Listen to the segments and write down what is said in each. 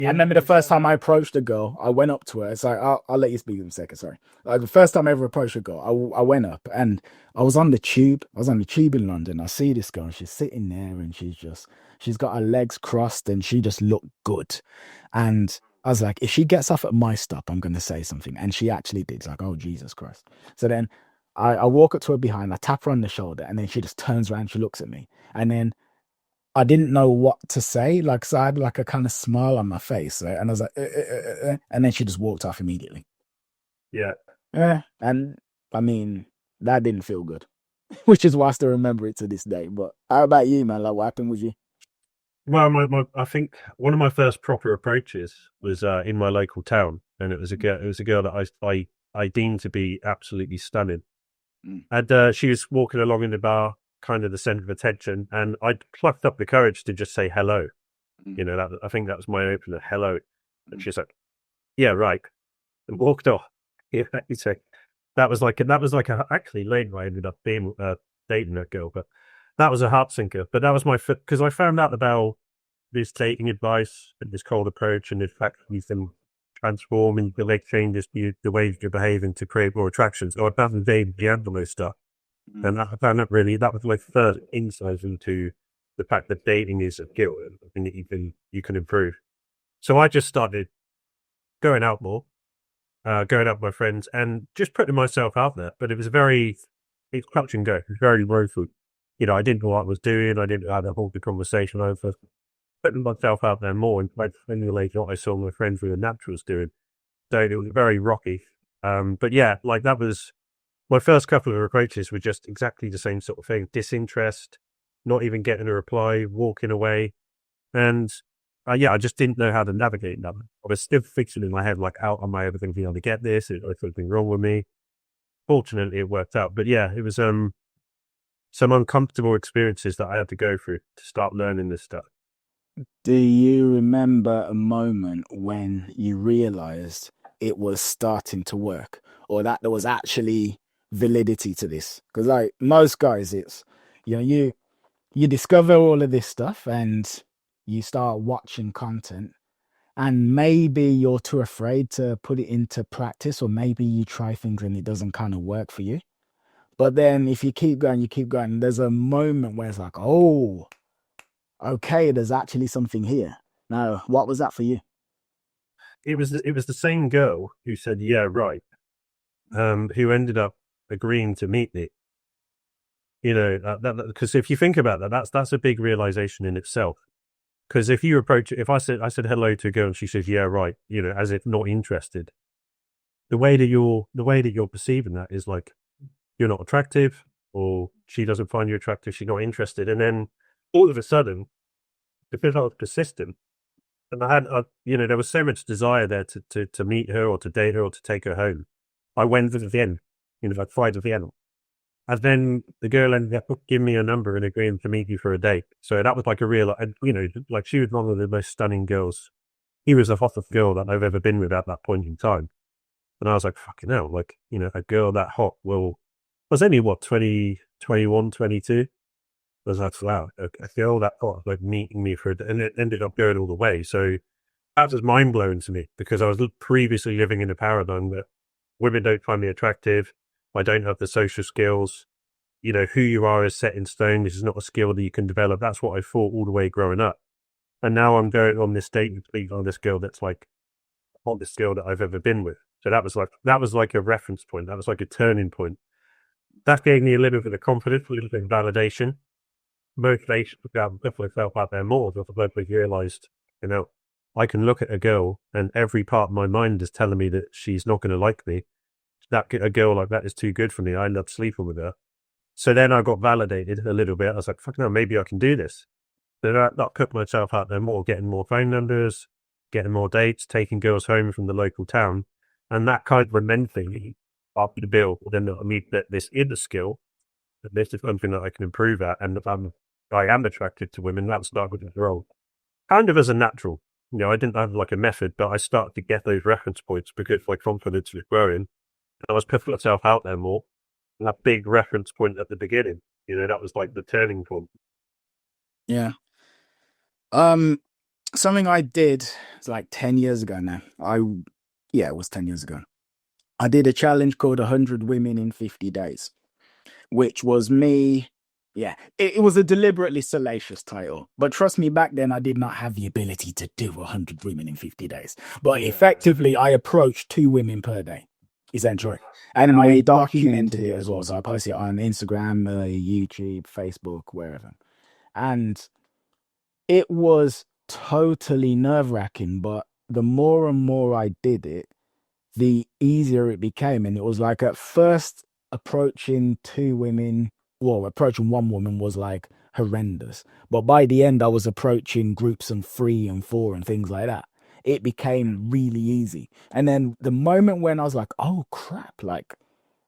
I Yeah. remember the first time I approached a girl, I went up to her. It's like, I'll let you speak in a second. Sorry. Like the first time I ever approached a girl, I went up and I was on the tube. I was on the tube in London. I see this girl, and she's sitting there and she's got her legs crossed and she just looked good. And I was like, if she gets off at my stop, I'm going to say something. And she actually did. It's like, oh, Jesus Christ. So then I walk up to her behind, I tap her on the shoulder, and then she just turns around, she looks at me. And then I didn't know what to say. Like, so I had like a kind of smile on my face, right? And I was like, and then she just walked off immediately. Yeah. Yeah. And I mean, that didn't feel good, which is why I still remember it to this day. But how about you, man? Like, what happened with you? Well, I think one of my first proper approaches was in my local town, and it was a girl. It was a girl that I deemed to be absolutely stunning, Mm, and she was walking along in the bar, kind of the center of attention, and I plucked up the courage to just say hello. mm, You know, that I think that was my opener, hello, and mm. she's like, "Yeah, right," and walked off. Yeah, so that was like a actually later I ended up being dating that girl, but that was a heart sinker. But that was my because I found out about this dating advice and this cold approach, and the fact that you can transform and the leg changes the way you're behaving to create more attraction. So I found the David D'Angelo stuff, Mm. and I found that was my first insight into the fact that dating is a skill and that you can improve. So I just started going out more, going out with my friends, and just putting myself out there. But it's touch and go. It was very low food. You know, I didn't know what I was doing. I didn't know how to hold the conversation over putting myself out there more and tried to emulate what I saw my friends with the naturals doing. So it was very rocky. But yeah, like that was my first couple of approaches were just exactly the same sort of thing. Disinterest, not even getting a reply, walking away. And yeah, I just didn't know how to navigate that. I was still fixing in my head, like, how am I ever going to be able to get this? Is there something wrong with me? Fortunately, it worked out. But yeah, it was some uncomfortable experiences that I had to go through to start learning this stuff. Do you remember a moment when you realized it was starting to work or that there was actually validity to this? Because like most guys, it's you know, you discover all of this stuff and you start watching content and maybe you're too afraid to put it into practice or maybe you try things and it doesn't kind of work for you. But then if you keep going, there's a moment where it's like, oh, okay, there's actually something here. Now, what was that for you? It was the same girl who said, "Yeah, right," who ended up agreeing to meet me. You know, because if you think about that, that's a big realization in itself. Because if you approach it, if I said hello to a girl and she says, "Yeah, right," you know, as if not interested, the way that you're perceiving that is like you're not attractive, or she doesn't find you attractive, she's not interested, and then all of a sudden, because I was persistent, and there was so much desire there to meet her or to date her or to take her home. I went to the end, I tried to the end. And then the girl ended up giving me a number and agreeing to meet you for a date. So that was like a real, and like she was one of the most stunning girls. He was the hottest girl that I've ever been with at that point in time. And I was like, fucking hell, like, a girl that hot was only what, 20, 21, 22. I was like, wow, a girl that hot, like meeting me for a day, and it ended up going all the way. So that was mind blowing to me because I was previously living in a paradigm that women don't find me attractive. I don't have the social skills. Who you are is set in stone. This is not a skill that you can develop. That's what I thought all the way growing up. And now I'm going on this date with this girl that's like the hottest girl that I've ever been with. So that was like a reference point. That was like a turning point. That gave me a little bit of confidence, a little bit of validation, motivation to lift myself out there more because I realized, I can look at a girl and every part of my mind is telling me that she's not going to like me. That a girl like that is too good for me. I end up sleeping with her. So then I got validated a little bit. I was like, fuck no, maybe I can do this. Then I put myself out there more, getting more phone numbers, getting more dates, taking girls home from the local town. And that kind of momentum after the bill, then I meet that this is a skill, that this is something that I can improve at, and that I am attracted to women. That started to grow. Kind of as a natural. I didn't have like a method, but I started to get those reference points because my confidence was growing. And I was putting myself out there more. And that big reference point at the beginning, that was like the turning point. Yeah. Um, something I did, it's like 10 years ago now. Yeah, it was 10 years ago. I did a challenge called 100 Women in 50 Days, which was me. Yeah, it was a deliberately salacious title. But trust me, back then I did not have the ability to do 100 women in 50 days. But effectively, I approached 2 women per day, essentially. And I documented it as well. So I posted it on Instagram, YouTube, Facebook, wherever. And it was totally nerve-wracking. But the more and more I did it, the easier it became. And it was like at first approaching 2 women, well, approaching 1 woman was like horrendous. But by the end, I was approaching groups of 3 and 4 and things like that. It became really easy. And then the moment when I was like, oh crap, like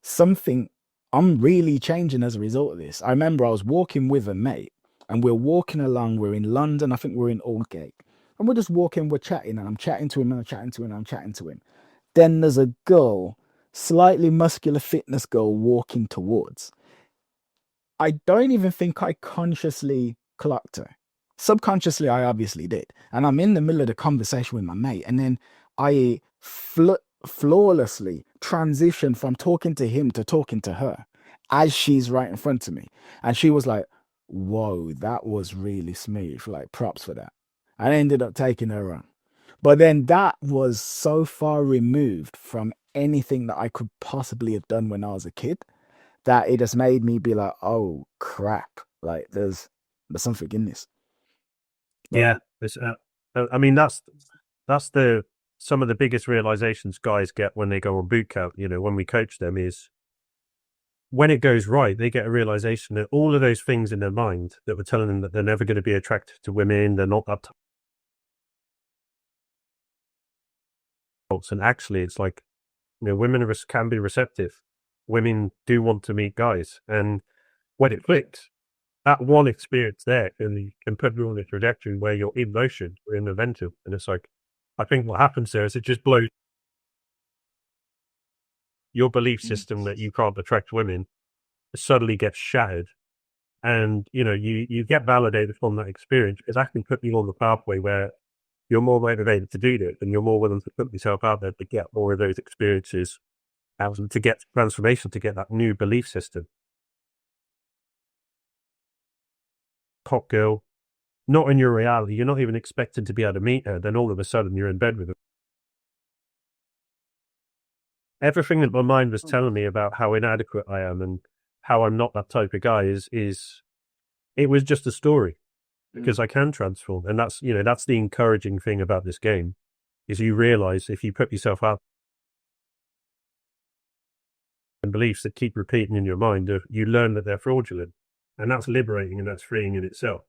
something, I'm really changing as a result of this. I remember I was walking with a mate and we're walking along. We're in London. I think we're in Aldgate. And we're just walking, we're chatting, and I'm chatting to him, and I'm chatting to him, and I'm chatting to him. Then there's a girl, slightly muscular fitness girl, walking towards. I don't even think I consciously clocked her. Subconsciously, I obviously did. And I'm in the middle of the conversation with my mate. And then I flawlessly transition from talking to him to talking to her as she's right in front of me. And she was like, whoa, that was really smooth. Like, props for that. I ended up taking her on. But then that was so far removed from anything that I could possibly have done when I was a kid that it just made me be like, oh crap, like there's something in this. But, Yeah, it's, I mean that's the some of the biggest realizations guys get when they go on boot camp. You know, when we coach them, is when it goes right, they get a realization that all of those things in their mind that were telling them that they're never going to be attracted to women, they're not that. And actually, it's like, you know, women can be receptive. Women do want to meet guys, and when it clicks, that one experience there can put you on a trajectory where you're in motion, or in the momentum, and it's like, I think what happens there is it just blows your belief system that you can't attract women. Suddenly gets shattered, and you know you get validated from that experience. It's actually put you on the pathway where you're more motivated to do that, and you're more willing to put yourself out there to get more of those experiences, and to get transformation, to get that new belief system. Hot girl, not in your reality. You're not even expected to be able to meet her. Then all of a sudden, you're in bed with her. Everything that my mind was telling me about how inadequate I am and how I'm not that type of guy is it was just a story, because I can transform. And that's, you know, that's the encouraging thing about this game, is you realize if you put yourself out and beliefs that keep repeating in your mind, you learn that they're fraudulent, and that's liberating and that's freeing in itself.